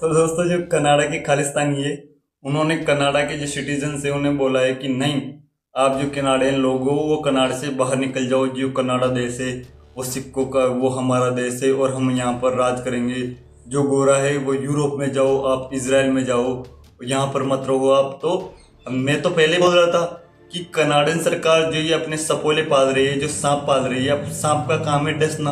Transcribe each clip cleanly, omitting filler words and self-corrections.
तो दोस्तों, जो कनाडा के खालिस्तानी है, उन्होंने कनाडा के जो सिटीजन है उन्हें बोला है कि नहीं, आप जो कनाडियन लोग हो वो कनाडा से बाहर निकल जाओ। जो कनाडा देश है वो सिक्कों का, वो हमारा देश है और हम यहाँ पर राज करेंगे। जो गोरा है वो यूरोप में जाओ, आप इजराइल में जाओ, यहाँ पर मत रहो आप। तो मैं तो पहले बोल रहा था कि कनाडियन सरकार जो ये अपने सपोले पाल रही है, जो सांप पाल रही है, अब सांप का काम है डसना।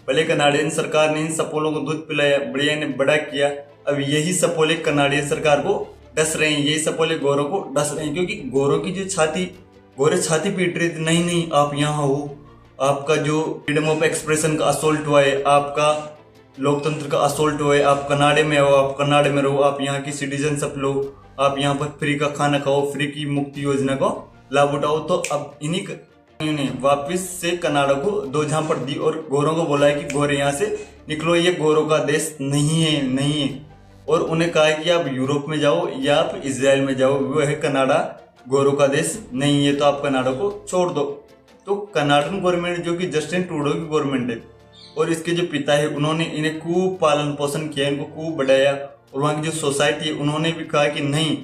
पहले कनाडियन सरकार ने इन सपोलों को दूध पिलाया, बढ़िया ने बड़ा किया। अब यही सपोले कनाडियन सरकार को डस रहे हैं, यही सपोले गोरों को डस रहे हैं, क्योंकि गोरों की जो गोरे छाती पीट रहे थे, नहीं नहीं आप यहाँ हो, आपका जो फ्रीडम ऑफ एक्सप्रेशन का असोल्ट हुआ है, आपका लोकतंत्र का असोल्ट हुआ है, आप कनाडा में हो, आप कनाडा में रहो, आप यहाँ की सिटीजनशिप लो, आप यहाँ पर फ्री का खाना खाओ, फ्री की मुक्ति योजना का लाभ उठाओ। तो अब इन्हीं ने वापस से कनाडा को दो झापड़ दी और गोरों को बोला है कि गोरे यहाँ से निकलो, ये गोरों का देश नहीं है, नहीं है। और उन्हें कहा है कि आप यूरोप में जाओ या आप इजराइल में जाओ, वो है कनाडा गोरों का देश नहीं है, तो आप कनाडा को छोड़ दो। तो कनाडियन गवर्नमेंट जो कि जस्टिन ट्रूडो की गवर्नमेंट है और इसके जो पिता है, उन्होंने इन्हें खूब पालन पोषण किया, इनको खूब बढ़ाया। और वहाँ की जो सोसाइटी है उन्होंने भी कहा कि नहीं,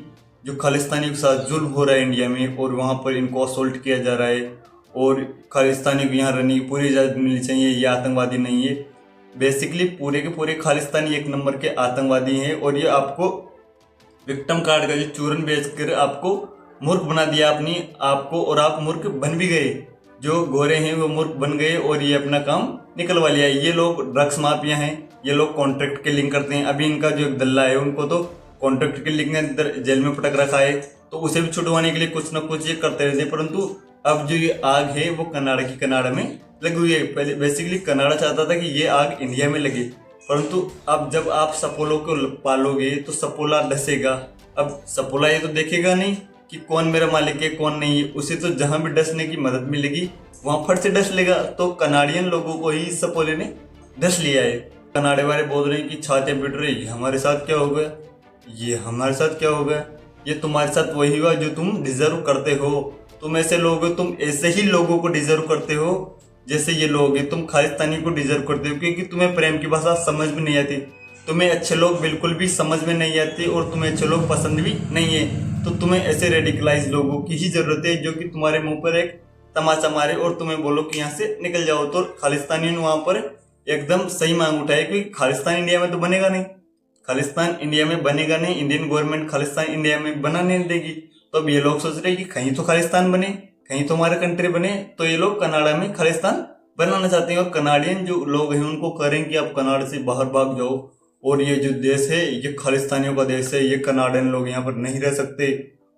जो खालिस्तानी के साथ जुल्म हो रहा है इंडिया में और वहाँ पर इनको असोल्ट किया जा रहा है और खालिस्तानी को यहाँ रहने की पूरी इजाज़त मिलनी चाहिए, ये आतंकवादी नहीं है। बेसिकली पूरे के पूरे खालिस्तानी एक नंबर के आतंकवादी हैं और ये आपको विक्टिम कार्ड का जो चूरन बेचकर आपको मूर्ख बना दिया अपनी आपको, और आप मूर्ख बन भी गए। जो गोरे हैं वो मूर्ख बन गए और ये अपना काम निकलवा लिया। ये लोग ड्रग्स माफिया हैं, ये लोग कॉन्ट्रैक्ट के लिंक करते हैं। अभी इनका जो एक दल्ला है उनको तो कॉन्ट्रैक्ट के लिंक के अंदर जेल में पटक रखा है, तो उसे भी छुड़वाने के लिए कुछ ना कुछ ये करते रहते हैं। परंतु अब जो ये आग है वो कनाडा में लगी हुई है। पहले बेसिकली कनाडा चाहता था कि ये आग इंडिया में लगे, परंतु अब जब आप सपोलों को पालोगे तो सपोला डसेगा। अब सपोला ये तो देखेगा नहीं कि कौन मेरा मालिक है कौन नहीं है, उसे तो जहां भी डसने की मदद मिलेगी वहां फट से डस लेगा। तो कनाडियन लोगों को ही सपोले ने डस लिया है। कनाडे वाले बोल रहे हैं कि छाते पिट रहे, ये हमारे साथ क्या हो गया, ये हमारे साथ क्या हो गया, ये तुम्हारे साथ वही हुआ जो तुम डिजर्व करते हो। तुम ऐसे लोग हो, तुम ऐसे ही लोगों को डिजर्व करते हो जैसे ये लोग हैं। तुम खालिस्तानी को डिजर्व करते हो क्योंकि तुम्हें प्रेम की भाषा समझ में नहीं आती, तुम्हें अच्छे लोग बिल्कुल भी समझ में नहीं आते और तुम्हें अच्छे लोग पसंद भी नहीं है। तो तुम्हें ऐसे रेडिकलाइज लोगों की ही जरूरत है जो कि तुम्हारे मुंह पर एक तमाचा मारे और तुम्हें बोलो कि यहाँ से निकल जाओ। तो खालिस्तानी ने वहां पर एकदम सही मांग उठाई, क्योंकि खालिस्तान इंडिया में तो बनेगा नहीं, खालिस्तान इंडिया में बनेगा नहीं, इंडियन गवर्नमेंट खालिस्तान इंडिया में बना नहीं देगी। तो अब ये लोग सोच रहे हैं कि कहीं तो खालिस्तान बने, कहीं तो हमारा कंट्री बने। तो ये लोग कनाडा में खालिस्तान बनाना चाहते हैं और कनाडियन जो लोग हैं उनको करें कि आप कनाडा से बाहर भाग जाओ और ये जो देश है ये खालिस्तानियों का देश है, ये कनाडियन लोग यहाँ पर नहीं रह सकते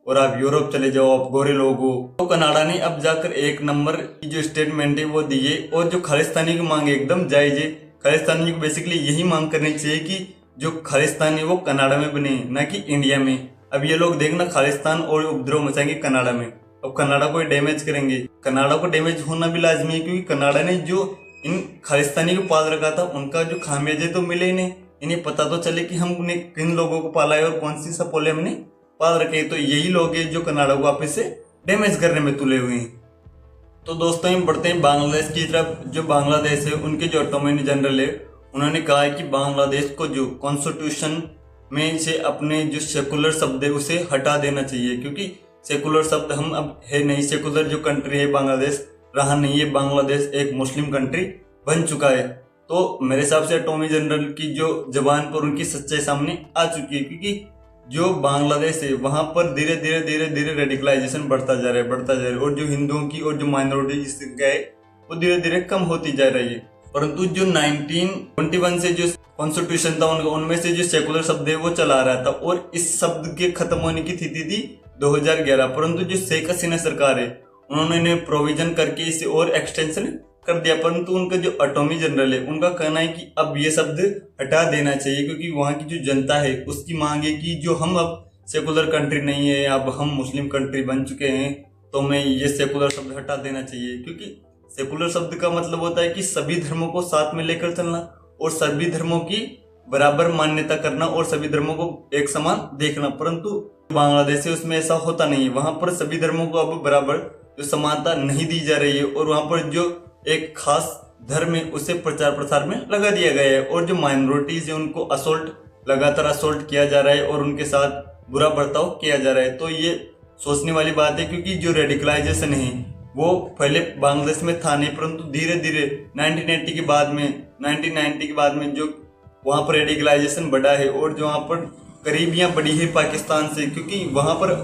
और आप यूरोप चले जाओ, आप गोरे लोग हो। तो कनाडा ने अब जाकर एक नंबर की जो स्टेटमेंट है वो दी है और जो खालिस्तानी की मांग एकदम जायज है। खालिस्तानी को बेसिकली यही मांग करनी चाहिए कि जो खालिस्तान है वो कनाडा में बने, ना कि इंडिया में। अब ये लोग देखना खालिस्तान और उपद्रव मचाएंगे कनाडा में, अब कनाडा को डैमेज करेंगे। कनाडा को डैमेज होना भी लाजमी है क्योंकि कनाडा ने जो इन खालिस्तानी को पाल रखा था उनका जो खामियाजे तो मिले ही नहीं। इन्हें पता तो चले कि हमने किन लोगों को पाला है और कौन सी सपोले हमने पाल रखे। तो यही लोग हैं जो कनाडा को वापस से डैमेज करने में तुले हुए हैं। तो दोस्तों हम बढ़ते हैं बांग्लादेश की तरफ। जो बांग्लादेश है उनके जो अटॉर्नी जनरल है उन्होंने कहा है कि बांग्लादेश को जो कॉन्स्टिट्यूशन में से अपने जो सेकुलर शब्द है उसे हटा देना चाहिए, क्योंकि सेकुलर शब्द हम अब है नहीं, सेकुलर जो कंट्री है बांग्लादेश रहा नहीं है, बांग्लादेश एक मुस्लिम कंट्री बन चुका है। तो मेरे हिसाब से अटॉर्नी जनरल की जो जबान पर उनकी सच्चाई सामने आ चुकी है, क्योंकि जो बांग्लादेश है वहां पर धीरे धीरे रेडिकलाइजेशन बढ़ता जा रहा है और जो हिंदुओं की और जो माइनॉरिटी की संख्या है वो धीरे धीरे कम होती जा रही है। परंतु जो 1921 से जो कॉन्स्टिट्यूशन था उनमें से जो सेकुलर शब्द है वो चला रहा था और इस शब्द के खत्म होने की तिथि थी 2011। परंतु जो शेख हसीना सरकार है उन्होंने प्रोविजन करके इसे और एक्सटेंशन कर दिया। परंतु उनका जो अटॉर्नी जनरल है उनका कहना है कि अब ये शब्द हटा देना चाहिए, क्योंकि वहाँ की जो जनता है उसकी मांग है कि जो हम अब सेकुलर कंट्री नहीं है, अब हम मुस्लिम कंट्री बन चुके हैं, तो हमें ये सेकुलर शब्द हटा देना चाहिए। क्योंकि सेकुलर शब्द का मतलब होता है कि सभी धर्मों को साथ में लेकर चलना और सभी धर्मों की बराबर मान्यता करना और सभी धर्मों को एक समान देखना। परंतु बांग्लादेश है उसमें ऐसा होता नहीं है, वहां पर सभी धर्मों को अब बराबर जो समानता नहीं दी जा रही है और वहां पर जो एक खास धर्म है उसे प्रचार प्रसार में लगा दिया गया है और जो माइनॉरिटीज है उनको असोल्ट लगातार असोल्ट किया जा रहा है और उनके साथ बुरा बर्ताव किया जा रहा है। तो ये सोचने वाली बात है, क्योंकि जो रेडिकलाइजेशन है वो पहले बांग्लादेश में था नहीं, परंतु धीरे धीरे 1990 के बाद में जो वहाँ पर रेडिकलाइजेशन बढ़ा है और जो वहाँ पर करीबियाँ बढ़ी है पाकिस्तान से, क्योंकि वहाँ पर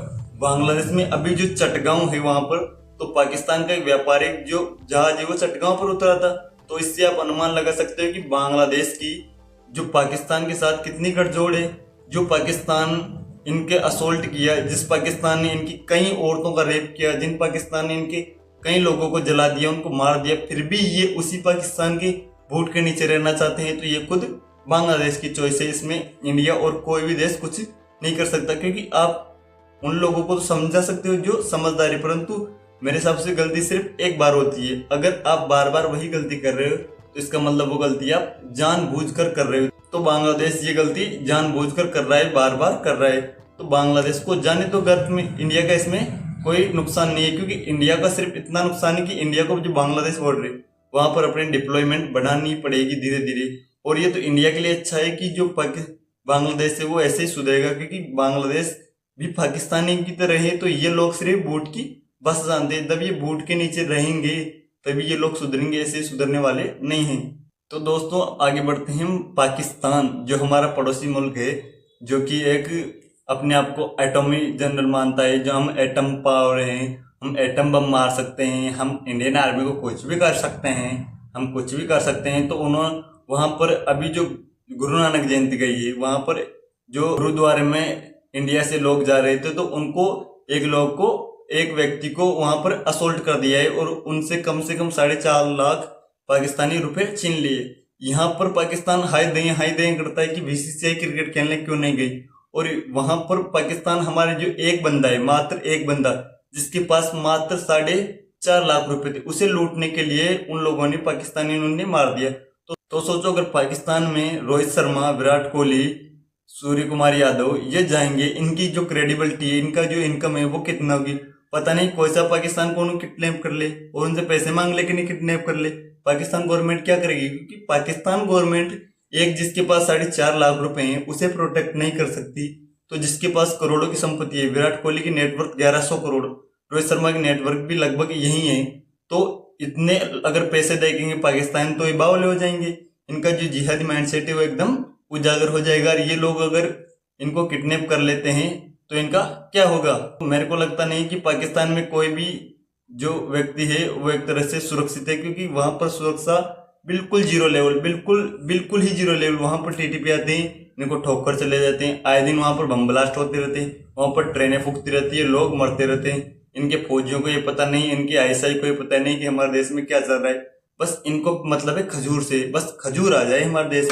बांग्लादेश में अभी जो चटगांव है वहाँ पर, तो पाकिस्तान का एक व्यापारिक जो जहाज है वो चटगांव पर उतरा था। तो इससे आप अनुमान लगा सकते हो कि बांग्लादेश की जो पाकिस्तान के साथ कितनी गठजोड़ है। जो पाकिस्तान इनके असोल्ट किया, जिस पाकिस्तान ने इनकी कई औरतों का रेप किया, जिन पाकिस्तान ने इनके कई लोगों को जला दिया, उनको मार दिया, फिर भी ये उसी पाकिस्तान के बूट के नीचे रहना चाहते हैं। तो ये खुद बांग्लादेश की चॉइस है, इसमें इंडिया और कोई भी देश कुछ नहीं कर सकता, क्योंकि आप उन लोगों को तो समझा सकते हो जो समझदार है, परंतु मेरे हिसाब से गलती सिर्फ एक बार होती है। अगर आप बार बार वही गलती कर रहे हो तो इसका मतलब वो गलती आप जानबूझकर कर रहे हो। तो बांग्लादेश ये गलती जानबूझकर कर रहा है, बार बार कर रहा है। तो बांग्लादेश को जाने तो गर्त में, इंडिया का इसमें कोई नुकसान नहीं है, क्योंकि इंडिया का सिर्फ इतना नुकसान है कि इंडिया को जो बांग्लादेश बॉर्डर है वहां पर अपनी डिप्लॉयमेंट बढ़ानी पड़ेगी धीरे धीरे। और ये तो इंडिया के लिए अच्छा है कि जो बांग्लादेश है वो ऐसे ही सुधरेगा, क्योंकि बांग्लादेश भी पाकिस्तानी की तरह है। तो ये लोग सिर्फ बूट की बस जानते हैं, जब ये बूट के नीचे रहेंगे तभी ये लोग सुधरेंगे, ऐसे सुधरने वाले नहीं हैं। तो दोस्तों आगे बढ़ते हैं हम। पाकिस्तान जो हमारा पड़ोसी मुल्क है, जो कि एक अपने आप को एटॉमिक जनरल मानता है, जो हम एटम पावर हैं, हम एटम बम मार सकते हैं, हम इंडियन आर्मी को कुछ भी कर सकते हैं, हम कुछ भी कर सकते हैं। तो उन्होंने वहाँ पर अभी जो गुरु नानक जयंती गई है, वहाँ पर जो गुरुद्वारे में इंडिया से लोग जा रहे थे, तो उनको एक व्यक्ति को वहां पर असोल्ट कर दिया है और उनसे कम से कम 4.5 लाख पाकिस्तानी रुपए छीन लिए। यहाँ पर पाकिस्तान हाय दें करता है कि बीसीसीआई क्रिकेट खेलने क्यों नहीं गई, और वहां पर पाकिस्तान हमारे जो एक बंदा है, मात्र एक बंदा, जिसके पास मात्र 4.5 लाख रुपए थे, उसे लूटने के लिए उन लोगों ने पाकिस्तानियों ने मार दिया। तो सोचो अगर पाकिस्तान में रोहित शर्मा, विराट कोहली, सूर्य कुमार यादव ये जाएंगे, इनकी जो क्रेडिबिलिटी है, इनका जो इनकम है वो कितना होगी पता नहीं। कोई सा पाकिस्तान को उन्हें किडनैप कर ले और उनसे पैसे मांग ले कि नहीं किडनैप कर ले, पाकिस्तान गवर्नमेंट क्या करेगी? क्योंकि पाकिस्तान गवर्नमेंट एक जिसके पास 4.5 लाख रुपए हैं उसे प्रोटेक्ट नहीं कर सकती। तो जिसके पास करोड़ों की संपत्ति है, विराट कोहली की नेटवर्क 1100 करोड़, रोहित शर्मा की नेटवर्क भी लगभग यही है, तो इतने अगर पैसे देंगे पाकिस्तान तो ये बावले हो जाएंगे। इनका जो जिहादी माइंडसेट है वो एकदम उजागर हो जाएगा। और ये लोग अगर इनको किडनैप कर लेते हैं तो इनका क्या होगा? मेरे को लगता नहीं कि पाकिस्तान में कोई भी जो व्यक्ति है वो एक तरह से सुरक्षित है, क्योंकि वहां पर सुरक्षा बिल्कुल जीरो लेवल, बिल्कुल ही जीरो लेवल। वहां पर टीटीपी आते हैं, इनको ठोकर चले जाते हैं, आए दिन वहां पर बम ब्लास्ट होते रहते हैं, वहां पर ट्रेनें फूकती रहती है, लोग मरते रहते हैं। इनके फौजियों को ये पता नहीं, इनकी आईएसआई को ये पता नहीं कि हमारे देश में क्या चल रहा है। बस इनको मतलब है खजूर से, बस खजूर आ जाए हमारे देश में।